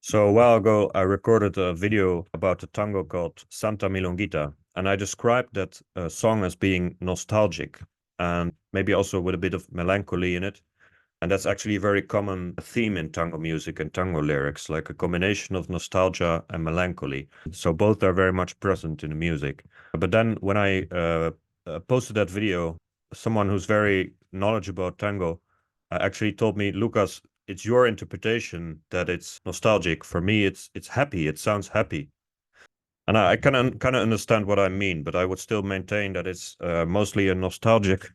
So a while ago, I recorded a video about a tango called Santa Milonguita, and I described that song as being nostalgic and maybe also with a bit of melancholy in it. And that's actually a very common theme in tango music and tango lyrics, like a combination of nostalgia and melancholy. So both are very much present in the music. But then when I posted that video, someone who's very knowledgeable about tango actually told me, Lucas, it's your interpretation that it's nostalgic. For me, it's happy. It sounds happy. And I kind of understand what I mean, but I would still maintain that it's mostly a nostalgic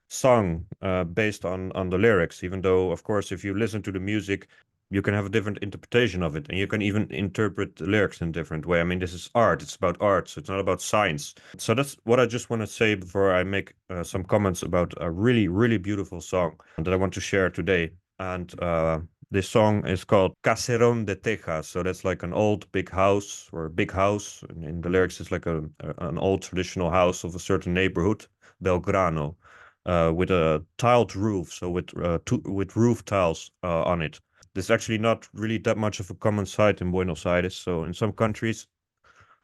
song based on the lyrics. Even though, of course, if you listen to the music, you can have a different interpretation of it, and you can even interpret the lyrics in a different way. I mean, this is art. It's about art, so it's not about science. So that's what I just want to say before I make some comments about a really, really beautiful song that I want to share today. And this song is called Caserón de tejas. So that's like an old big house or a big house. In the lyrics, it's like an old traditional house of a certain neighborhood, Belgrano, with a tiled roof. So with roof tiles on it. This is actually not really that much of a common sight in Buenos Aires. So in some countries,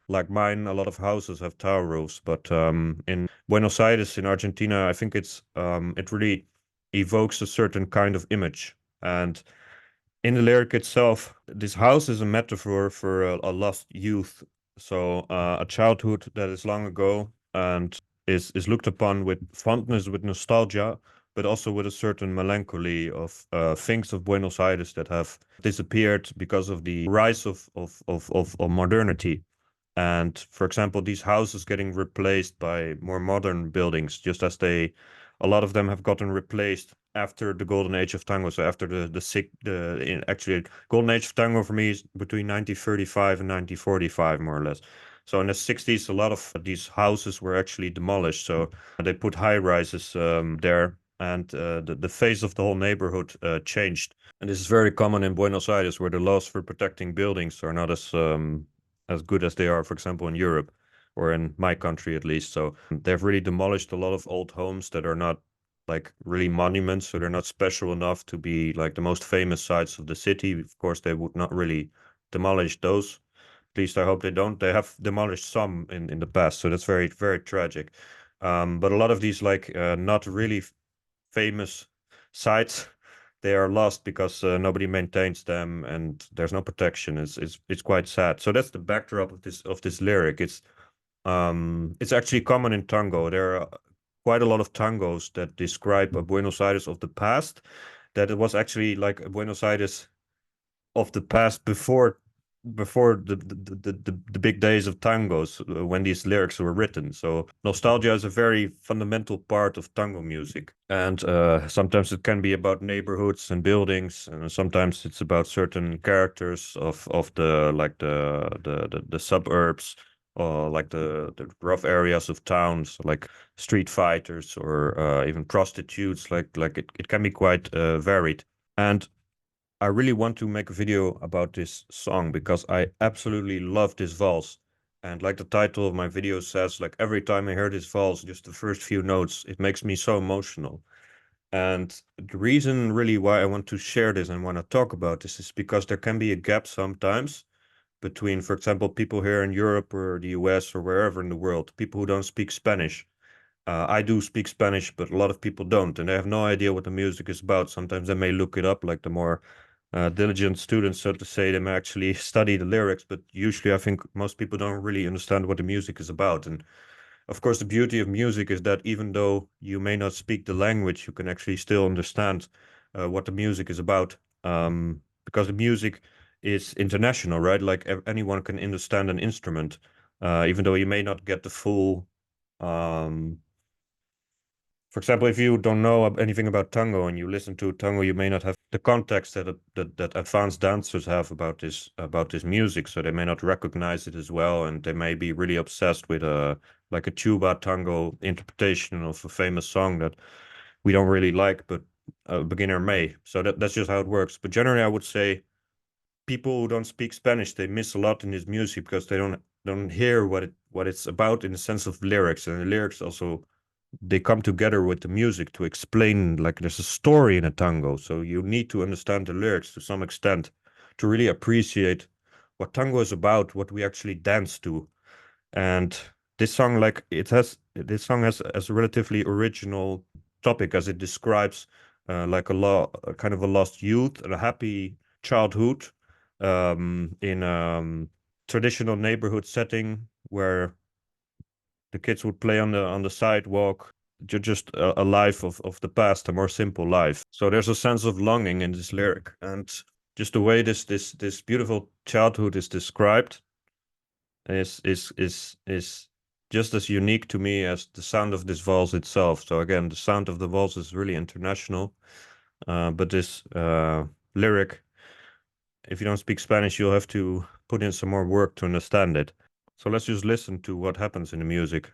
like mine, a lot of houses have tile roofs. But in Buenos Aires, in Argentina, I think it really evokes a certain kind of image. And in the lyric itself, this house is a metaphor for a lost youth. So a childhood that is long ago and is looked upon with fondness, with nostalgia, but also with a certain melancholy of things of Buenos Aires that have disappeared because of the rise of modernity. And for example, these houses getting replaced by more modern buildings, just as a lot of them have gotten replaced after the golden age of tango. So after actually golden age of tango for me is between 1935 and 1945, more or less. So in the 60s, a lot of these houses were actually demolished. So they put high rises there, and the face of the whole neighborhood changed. And this is very common in Buenos Aires, where the laws for protecting buildings are not as good as they are, for example, in Europe or in my country at least. So they've really demolished a lot of old homes that are not like really monuments, so they're not special enough to be like the most famous sites of the city. Of course, they would not really demolish those. At least I hope they don't. They have demolished some in the past, so that's very, very tragic. But a lot of these like not really famous sites, they are lost because nobody maintains them and there's no protection. It's quite sad. So that's the backdrop of this lyric. It's actually common in tango. There are quite a lot of tangos that describe a Buenos Aires of the past, that it was actually like a Buenos Aires of the past before the big days of tangos when these lyrics were written. So nostalgia is a very fundamental part of tango music, and sometimes it can be about neighborhoods and buildings, and sometimes it's about certain characters of the like the suburbs, or like the rough areas of towns, like street fighters or even prostitutes. It can be quite varied. And I really want to make a video about this song because I absolutely love this vals. And like the title of my video says, like every time I hear this vals, just the first few notes, it makes me so emotional. And the reason really why I want to share this and want to talk about this is because there can be a gap sometimes between, for example, people here in Europe or the US or wherever in the world, people who don't speak Spanish. I do speak Spanish, but a lot of people don't, and they have no idea what the music is about. Sometimes they may look it up, like the more diligent students, so to say, they may actually study the lyrics, but usually I think most people don't really understand what the music is about. And of course, the beauty of music is that even though you may not speak the language, you can actually still understand what the music is about, because the music is international, right? Like anyone can understand an instrument, even though you may not get the full um, for example, if you don't know anything about tango and you listen to tango, you may not have the context that advanced dancers have about this music, so they may not recognize it as well, and they may be really obsessed with a like a tuba tango interpretation of a famous song that we don't really like, but a beginner may. So that's just how it works. But generally, I would say people who don't speak Spanish, they miss a lot in this music because they don't hear what it's about in the sense of lyrics, and the lyrics also they come together with the music to explain, like there's a story in a tango, so you need to understand the lyrics to some extent to really appreciate what tango is about, what we actually dance to. And this song, this song has a relatively original topic, as it describes like a kind of a lost youth and a happy childhood in traditional neighborhood setting where the kids would play on the sidewalk, just a life of the past, a more simple life. So there's a sense of longing in this lyric, and just the way this beautiful childhood is described is just as unique to me as the sound of this vals itself. So again, the sound of the vals is really international, but this lyric, if you don't speak Spanish, you'll have to put in some more work to understand it. So let's just listen to what happens in the music.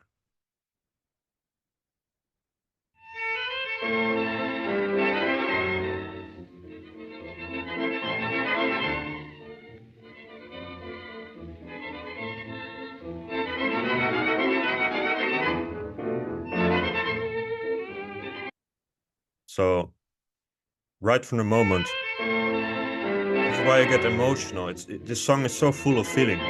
So right from the moment, this is why I get emotional. This song is so full of feeling.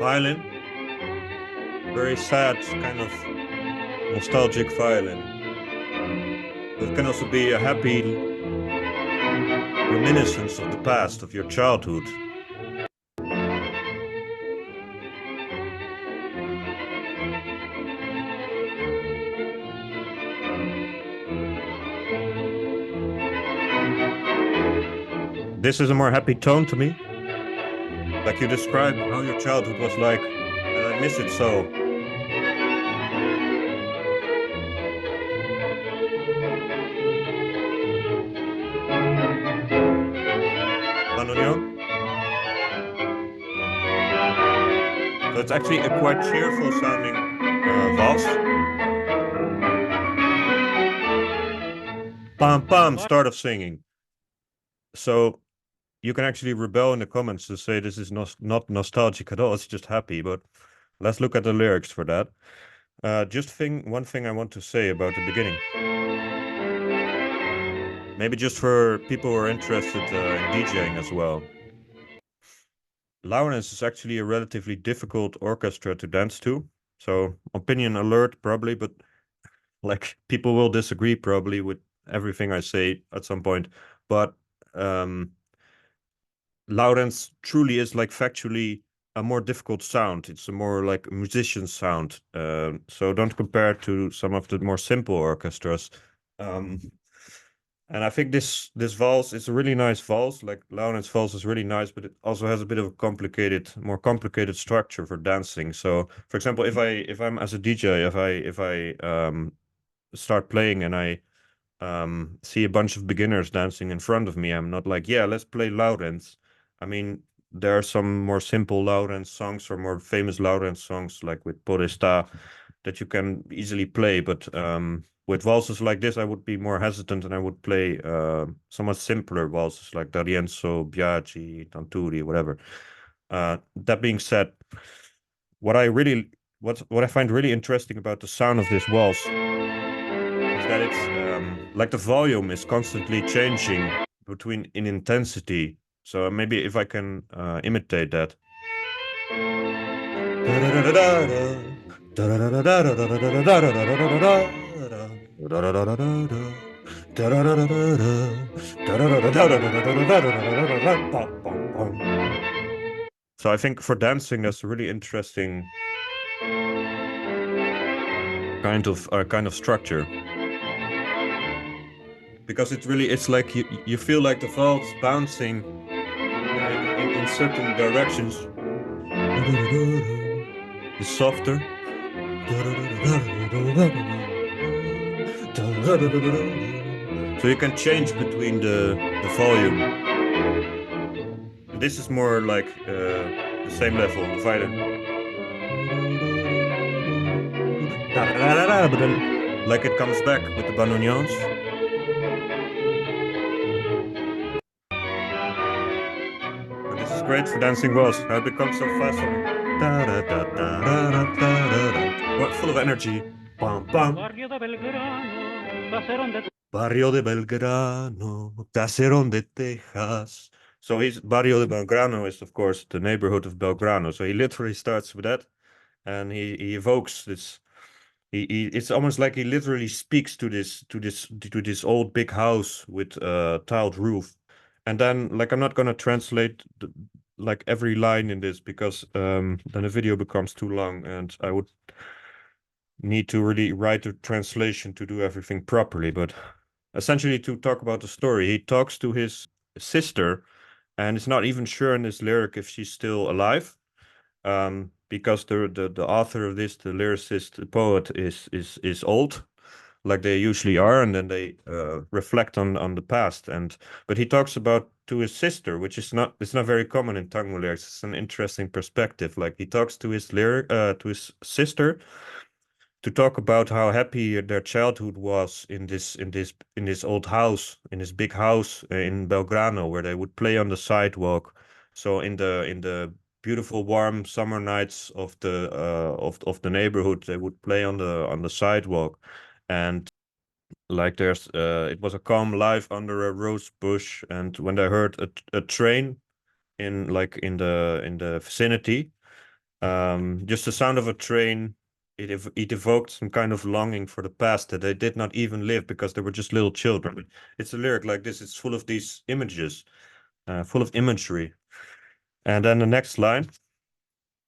Violin, very sad, kind of nostalgic violin. It can also be a happy reminiscence of the past, of your childhood. This is a more happy tone to me. Like you described how your childhood was like, and I miss it so. Bandoneon. So it's actually a quite cheerful sounding vals. Pam pam, start of singing. So you can actually rebel in the comments to say this is not nostalgic at all. It's just happy. But let's look at the lyrics for that. One thing I want to say about the beginning. Maybe just for people who are interested in DJing as well. Laurenz is actually a relatively difficult orchestra to dance to. So opinion alert probably, but like people will disagree probably with everything I say at some point. But Laurenz truly is like factually a more difficult sound. It's a more like musician sound. So don't compare it to some of the more simple orchestras. And I think this vals is a really nice vals. Like Laurenz vals is really nice, but it also has a bit of a more complicated structure for dancing. So, for example, if I'm as a DJ, if I start playing and I see a bunch of beginners dancing in front of me, I'm not like, yeah, let's play Laurenz. I mean, there are some more simple Laurenz songs or more famous Laurenz songs, like with Podestà, that you can easily play. But with valses like this, I would be more hesitant and I would play somewhat simpler valses like D'Arienzo, Biaggi, Tanturi, whatever. That being said, what I find really interesting about the sound of this waltz is that it's like the volume is constantly changing in intensity. So maybe if I can imitate that. So I think for dancing, that's a really interesting kind of structure, because it's like you feel like the valves bouncing in certain directions. It's softer. So you can change between the volume. And this is more like the same level, the violin. But then, like it comes back with the bandoneons. And this is great for dancing waltz. How it becomes so fast. full of energy. Bum, bum. Barrio de Belgrano, Caserón de Barrio de Belgrano, Caserón de Tejas. So he's Barrio de Belgrano is of course the neighborhood of Belgrano. So he literally starts with that, and he evokes this. It's almost like he literally speaks to this old big house with a tiled roof, and then like I'm not gonna translate like every line in this because then the video becomes too long, and I would need to really write a translation to do everything properly. But essentially, to talk about the story, he talks to his sister, and is not even sure in this lyric if she's still alive, because the author of this, the lyricist, the poet, is old, like they usually are, and then they reflect on the past. And but he talks about to his sister, which is not it's not very common in tango lyrics. It's an interesting perspective. Like he talks to his to his sister to talk about how happy their childhood was in this old house, in this big house in Belgrano, where they would play on the sidewalk. So in the beautiful warm summer nights of the neighborhood, they would play on the sidewalk, and like there's it was a calm life under a rose bush, and when they heard a train in the vicinity, just the sound of a train, it evoked some kind of longing for the past that they did not even live because they were just little children. It's a lyric like this. It's full of these images, full of imagery. And then the next line.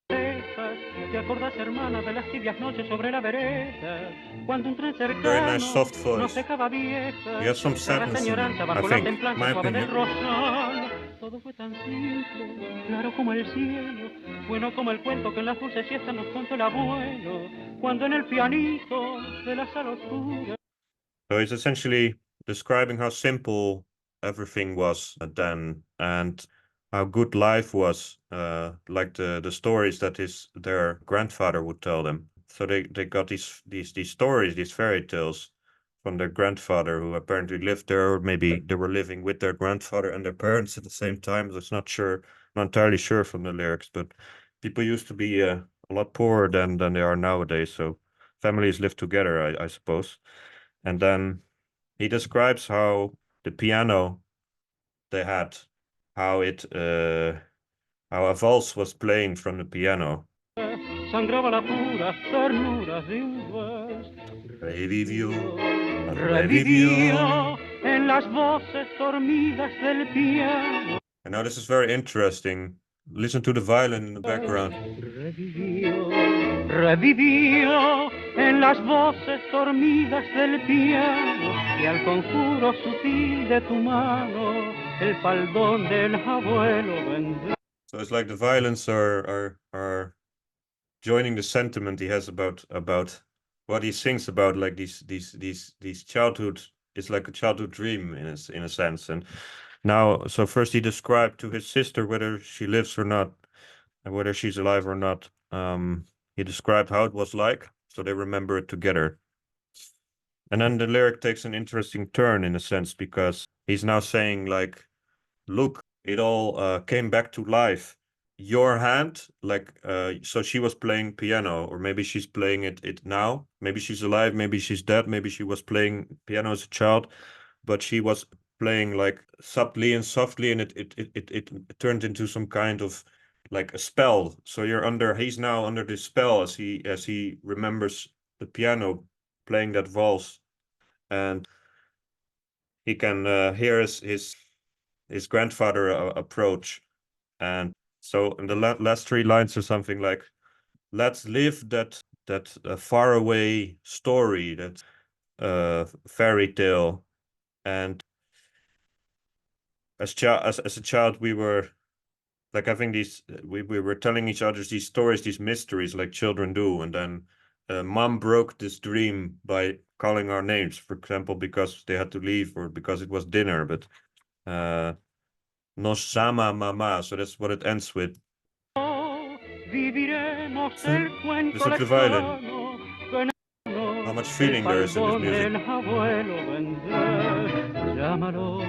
tejas. ¿Te acordás, hermana, de las tibias noches sobre la vereda? Cuando un tren Very nice cercano soft nos voice. dejaba He viejas, has some tierra sadness in him, señoranza I bajo la think, templanza my suave del opinion. rosal. Todo fue tan simple, claro como el cielo, bueno como el cuento que en las dulces siestas nos contó el abuelo, cuando en el pianito de la sala oscura. So he's essentially describing how simple everything was then, and how good life was, like the stories that their grandfather would tell them. So they got these stories, these fairy tales from their grandfather, who apparently lived there, or maybe they were living with their grandfather and their parents at the same time. So it's not entirely sure from the lyrics, but people used to be a lot poorer than they are nowadays. So families live together, I suppose. And then he describes how the piano they had, how it how a vals was playing from the piano. Sangraba la pura ternura de un vals. Revivió, revivió. Revivió en las voces dormidas del piano. And now this is very interesting. Listen to the violin in the background. Revivió, revivió en las voces dormidas del piano y al conjuro sutil de tu mano el faldón del abuelo vendrá. So it's like the violins are joining the sentiment he has about what he sings about, like these childhood. It's like a childhood dream in a sense. And now, so first he described to his sister whether she lives or not, and whether she's alive or not. He described how it was like, so they remember it together. And then the lyric takes an interesting turn in a sense, because he's now saying like, look, it all came back to life. Your hand, like, so she was playing piano, or maybe she's playing it now. Maybe she's alive, maybe she's dead, maybe she was playing piano as a child, but she was playing like subtly and softly, and it turned into some kind of like a spell. So he's now under this spell as he remembers the piano playing that valse, and he can hear his grandfather approach. And so in the last three lines are something like, let's live that faraway story, that fairy tale. And as a child, we were like having we were telling each other these stories, these mysteries, like children do. And then mom broke this dream by calling our names, for example, because they had to leave or because it was dinner. But nos llama mamá, so that's what it ends with. Viviremos el cuento Listen to the violin. lejano, How much el feeling there is in this faldón music. del abuelo vendrá. Llámalo,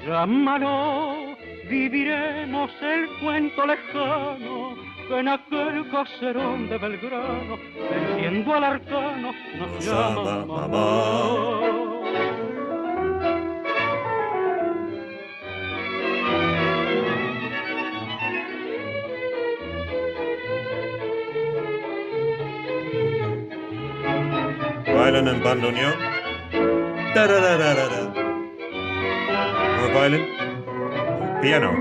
llámalo, viviremos el cuento lejano, que en aquel caserón de Belgrano, venciendo al arcano, nos llaman mamá. Violin and bandoneon. Da da da da da da. More violin. Piano.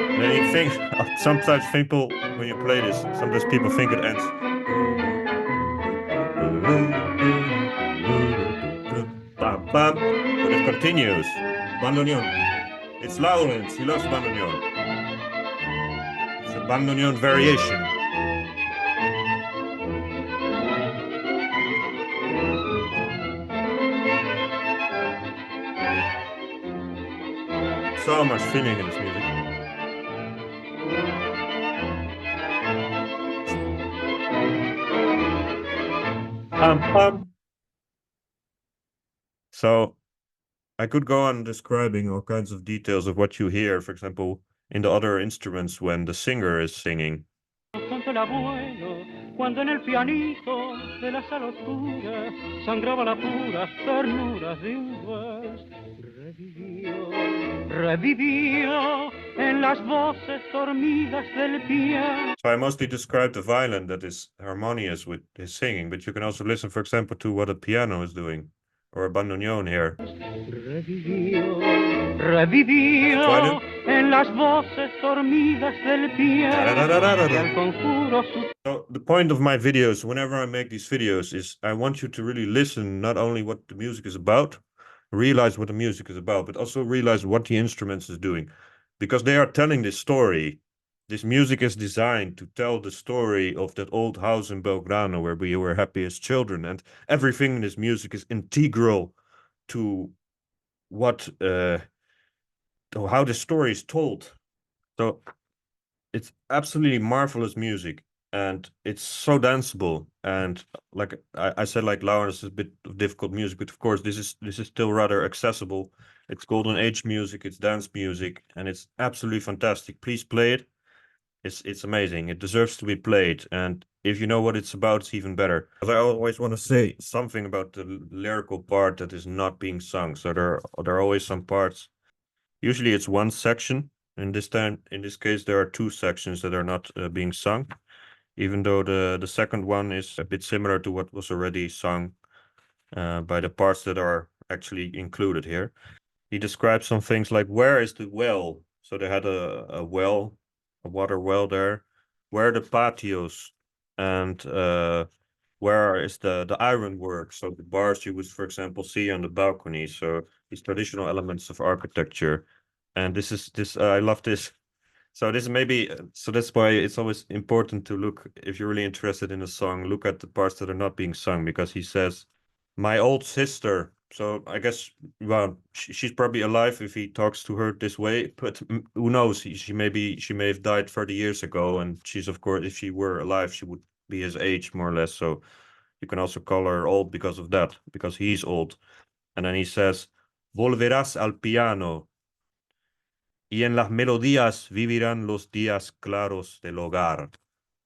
And then you think, sometimes people, when you play this, sometimes people think it ends. But it continues. Bandoneon. It's Laurenz. He loves bandoneon. It's a bandoneon variation. So much feeling in this music. So I could go on describing all kinds of details of what you hear, for example, in the other instruments when the singer is singing. Cantó el abuelo cuando en el pianito de la sala oscura sangraba las puras ternuras de un vals. Revivió, revivió en las voces dormidas del piano. So I mostly describe the violin that is harmonious with his singing, but you can also listen, for example, to what a piano is doing, or a bandoneon here. Revivió, revivió en las voces dormidas del piano. Y al conjuro su... So the point of my videos, whenever I make these videos, is I want you to really listen not only what the music is about, realize what the music is about, but also realize what the instruments is doing, because they are telling this story. This music is designed to tell the story of that old house in Belgrano where we were happy as children, and everything in this music is integral to what to how the story is told. So it's absolutely marvelous music, and it's so danceable. And like I said, like Laurenz is a bit of difficult music, but of course this is still rather accessible. It's golden age music, it's dance music, and it's absolutely fantastic. Please play it. It's amazing. It deserves to be played, and if you know what it's about, it's even better. Because I always want to say something about the lyrical part that is not being sung. So there are always some parts. Usually it's one section. In this case, there are two sections that are not being sung, even though the second one is a bit similar to what was already sung by the parts that are actually included here. He describes some things like, where is the well? So they had a well, a water well there. Where are the patios? And where is the ironwork? So the bars you would, for example, see on the balcony. So these traditional elements of architecture. And I love this. So this maybe, so that's why it's always important to look, if you're really interested in a song, look at the parts that are not being sung, because he says, my old sister. So I guess, well, she's probably alive if he talks to her this way, but who knows? She may have died 30 years ago, and she's, of course, if she were alive, she would be his age more or less. So you can also call her old because of that, because he's old. And then he says, volverás al piano, y en las melodías vivirán los días claros del hogar.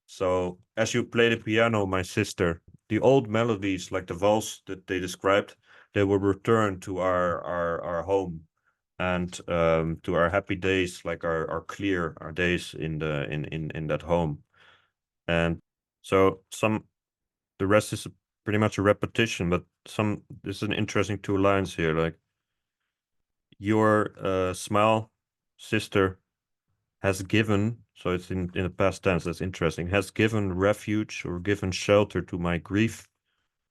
So as you play the piano, my sister, the old melodies, like the vals that they described, they will return to our home, and to our happy days, like our clear, our days in that home. And so the rest is pretty much a repetition, but this is an interesting two lines here, like, your smile, sister, has given, so it's in the past tense, that's interesting, has given refuge or given shelter to my grief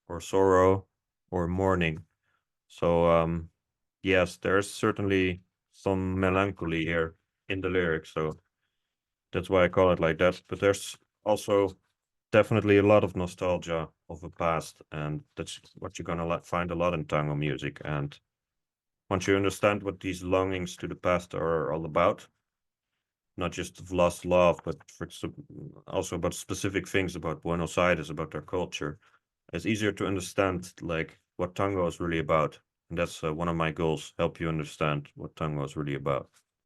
or sorrow or mourning. So yes, there's certainly some melancholy here in the lyrics, so that's why I call it like that. But there's also definitely a lot of nostalgia of the past, and that's what you're gonna find a lot in tango music. And once you understand what these longings to the past are all about, not just of lost love, but also about specific things about Buenos Aires, about their culture, it's easier to understand like what tango is really about. And that's one of my goals, help you understand what tango is really about.